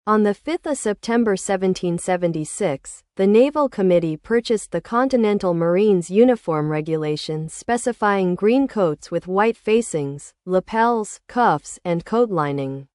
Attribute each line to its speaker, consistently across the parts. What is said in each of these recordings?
Speaker 1: On the 5th of September 1776, the Naval Committee purchased the Continental Marines Uniform Regulations specifying green coats with white facings, lapels, cuffs, and coat lining,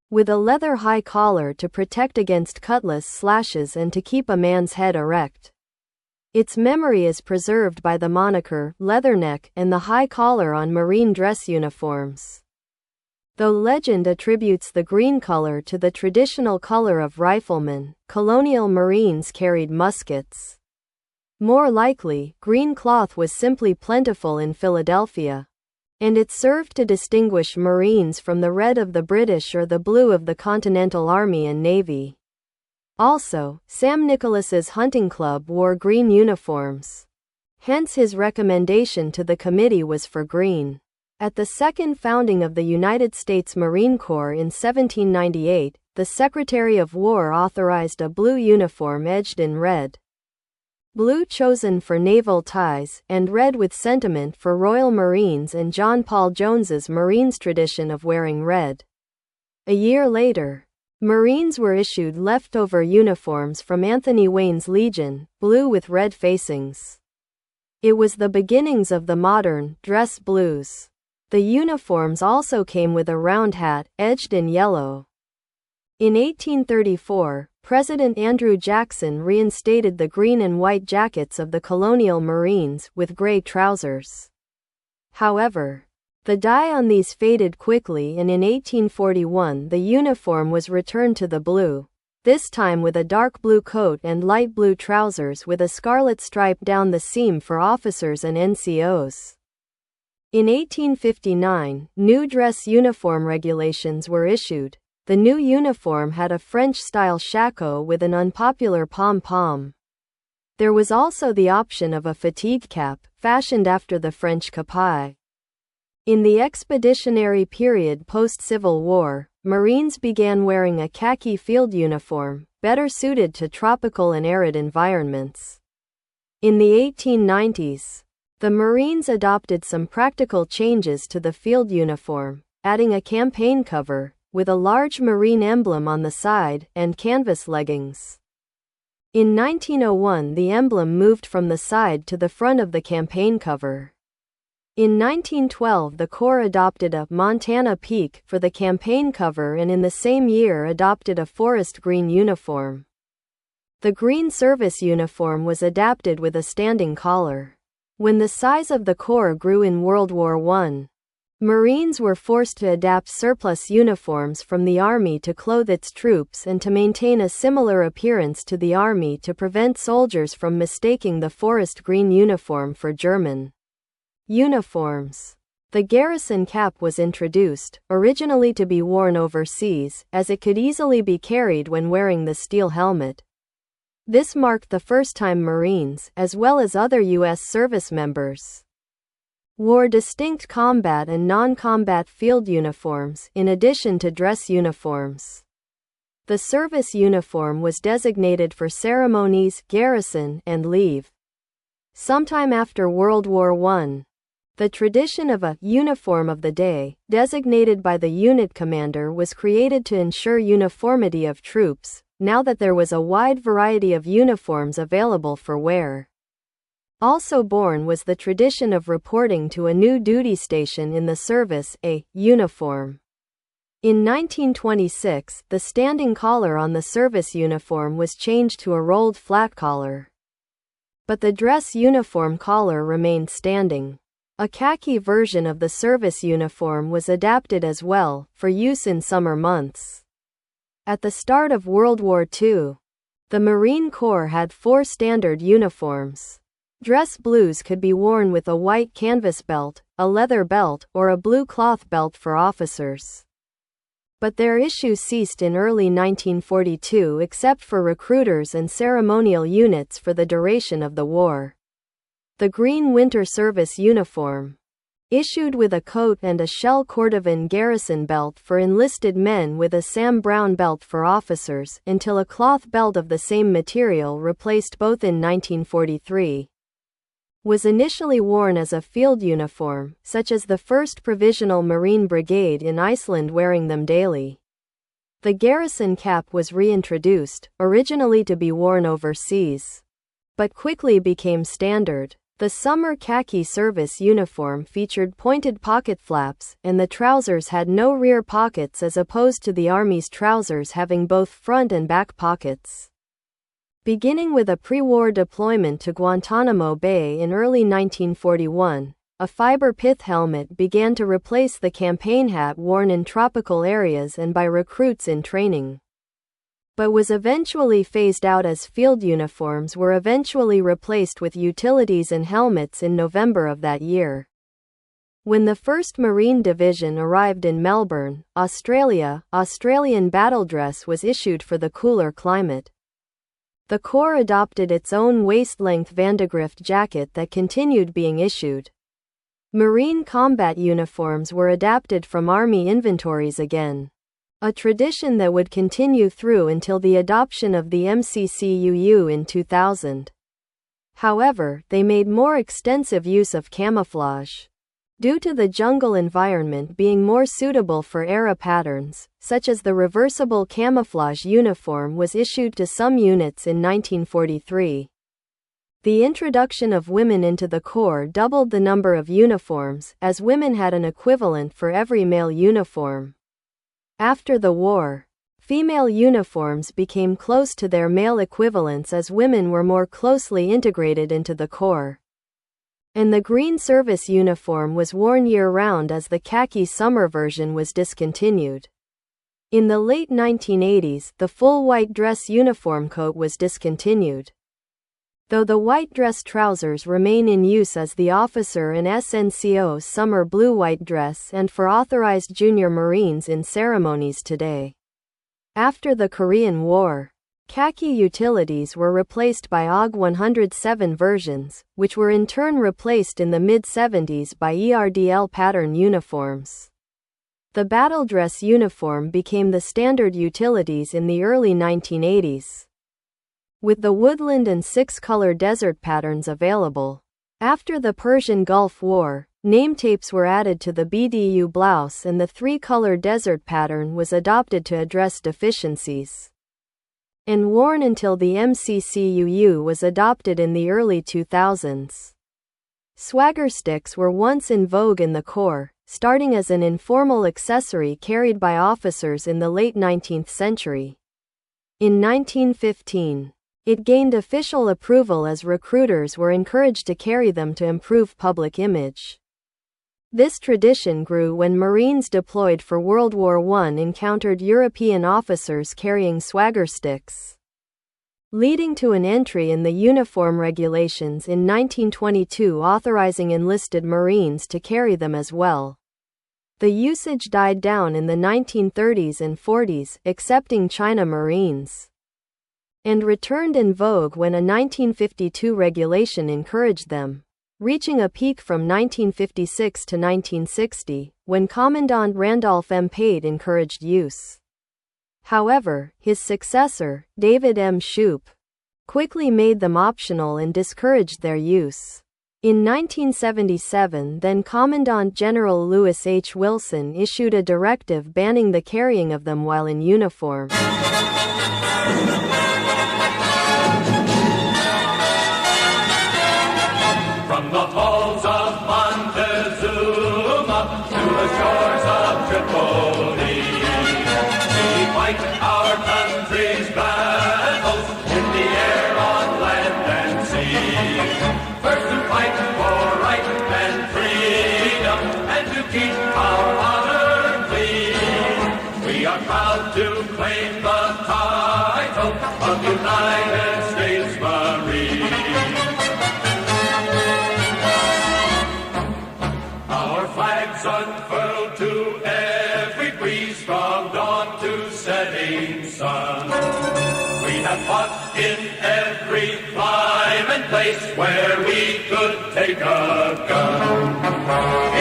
Speaker 1: with a leather high collar to protect against cutlass slashes and to keep a man's head erect. Its memory is preserved by the moniker, leatherneck, and the high collar on Marine dress uniforms. Though legend attributes the green color to the traditional color of riflemen, colonial Marines carried muskets. More likely, green cloth was simply plentiful in Philadelphia, and it served to distinguish Marines from the red of the British or the blue of the Continental Army and Navy. Also, Sam Nicholas's hunting club wore green uniforms. Hence his recommendation to the committee was for green. At the second founding of the United States Marine Corps in 1798, the Secretary of War authorized a blue uniform edged in red. Blue chosen for naval ties, and red with sentiment for Royal Marines and John Paul Jones's Marines tradition of wearing red. A year later, Marines were issued leftover uniforms from Anthony Wayne's Legion, blue with red facings. It was the beginnings of the modern dress blues. The uniforms also came with a round hat, edged in yellow. In 1834, President Andrew Jackson reinstated the green and white jackets of the colonial Marines, with gray trousers. However, the dye on these faded quickly, and in 1841 the uniform was returned to the blue, this time with a dark blue coat and light blue trousers with a scarlet stripe down the seam for officers and NCOs. In 1859, new dress uniform regulations were issued. The new uniform had a French-style shako with an unpopular pom-pom. There was also the option of a fatigue cap, fashioned after the French capi. In the expeditionary period post-Civil War, Marines began wearing a khaki field uniform, better suited to tropical and arid environments. In the 1890s, the Marines adopted some practical changes to the field uniform, adding a campaign cover, with a large Marine emblem on the side, and canvas leggings. In 1901 the emblem moved from the side to the front of the campaign cover. In 1912 the Corps adopted a Montana Peak for the campaign cover, and in the same year adopted a forest green uniform. The green service uniform was adapted with a standing collar. When the size of the Corps grew in World War I, Marines were forced to adapt surplus uniforms from the Army to clothe its troops and to maintain a similar appearance to the Army to prevent soldiers from mistaking the forest green uniform for German uniforms. The garrison cap was introduced, originally to be worn overseas, as it could easily be carried when wearing the steel helmet. This marked the first time Marines, as well as other U.S. service members, wore distinct combat and non-combat field uniforms, in addition to dress uniforms. The service uniform was designated for ceremonies, garrison, and leave. Sometime after World War I, the tradition of a uniform of the day, designated by the unit commander, was created to ensure uniformity of troops, now that there was a wide variety of uniforms available for wear. Also born was the tradition of reporting to a new duty station in the service, a uniform. In 1926, the standing collar on the service uniform was changed to a rolled flat collar. But the dress uniform collar remained standing. A khaki version of the service uniform was adapted as well, for use in summer months. At the start of World War II, the Marine Corps had 4 standard uniforms. Dress blues could be worn with a white canvas belt, a leather belt, or a blue cloth belt for officers. But their issue ceased in early 1942 except for recruiters and ceremonial units for the duration of the war. The green winter service uniform, issued with a coat and a shell cordovan garrison belt for enlisted men with a Sam Browne belt for officers, until a cloth belt of the same material replaced both in 1943. Was initially worn as a field uniform, such as the 1st Provisional Marine Brigade in Iceland wearing them daily. The garrison cap was reintroduced, originally to be worn overseas, but quickly became standard. The summer khaki service uniform featured pointed pocket flaps, and the trousers had no rear pockets as opposed to the Army's trousers having both front and back pockets. Beginning with a pre-war deployment to Guantanamo Bay in early 1941, a fiber pith helmet began to replace the campaign hat worn in tropical areas and by recruits in training, but was eventually phased out as field uniforms were eventually replaced with utilities and helmets in November of that year. When the 1st Marine Division arrived in Melbourne, Australia, Australian battle dress was issued for the cooler climate. The Corps adopted its own waist-length Vandegrift jacket that continued being issued. Marine combat uniforms were adapted from Army inventories again, a tradition that would continue through until the adoption of the MCCUU in 2000. However, they made more extensive use of camouflage. Due to the jungle environment being more suitable for era patterns, such as the reversible camouflage uniform was issued to some units in 1943. The introduction of women into the Corps doubled the number of uniforms, as women had an equivalent for every male uniform. After the war, female uniforms became close to their male equivalents as women were more closely integrated into the Corps. And the green service uniform was worn year-round as the khaki summer version was discontinued. In the late 1980s, the full white dress uniform coat was discontinued, though the white dress trousers remain in use as the officer and SNCO summer blue-white dress and for authorized junior Marines in ceremonies today. After the Korean War, khaki utilities were replaced by AUG 107 versions, which were in turn replaced in the mid-70s by ERDL pattern uniforms. The battle dress uniform became the standard utilities in the early 1980s, with the woodland and six-color desert patterns available. After the Persian Gulf War, name tapes were added to the BDU blouse and the three-color desert pattern was adopted to address deficiencies, and worn until the MCCUU was adopted in the early 2000s. Swagger sticks were once in vogue in the Corps, starting as an informal accessory carried by officers in the late 19th century. In 1915, it gained official approval as recruiters were encouraged to carry them to improve public image. This tradition grew when Marines deployed for World War I encountered European officers carrying swagger sticks, leading to an entry in the uniform regulations in 1922 authorizing enlisted Marines to carry them as well. The usage died down in the 1930s and 40s, excepting China Marines, and returned in vogue when a 1952 regulation encouraged them, reaching a peak from 1956 to 1960, when Commandant Randolph M. Pate encouraged use. However, his successor, David M. Shoup, quickly made them optional and discouraged their use. In 1977, then Commandant General Lewis H. Wilson issued a directive banning the carrying of them while in uniform.
Speaker 2: From the halls of Montezuma to the shores of Tripoli, we fight our country's battles in the air, on land and sea. First to fight for right and freedom, and to keep our honor clean. We are proud to claim the title of United States Marine. Unfurled to every breeze from dawn to setting sun. We have fought in every clime and place where we could take a gun.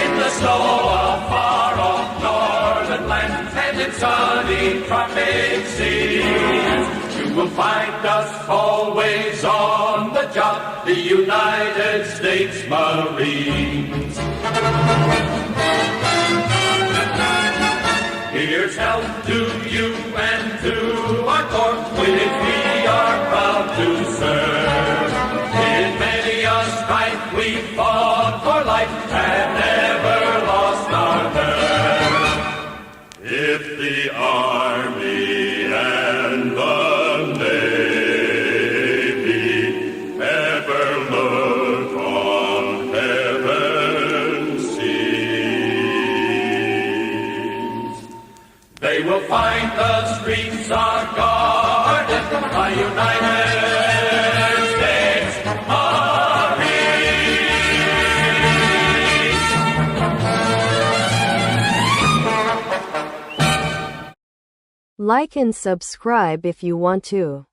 Speaker 2: In the snow of far-off northern lands and in sunny tropic seas, you will find us always on the job, the United States Marines. Here's health to you and find the streets are guarded by United States Marines.
Speaker 1: Like and subscribe if you want to.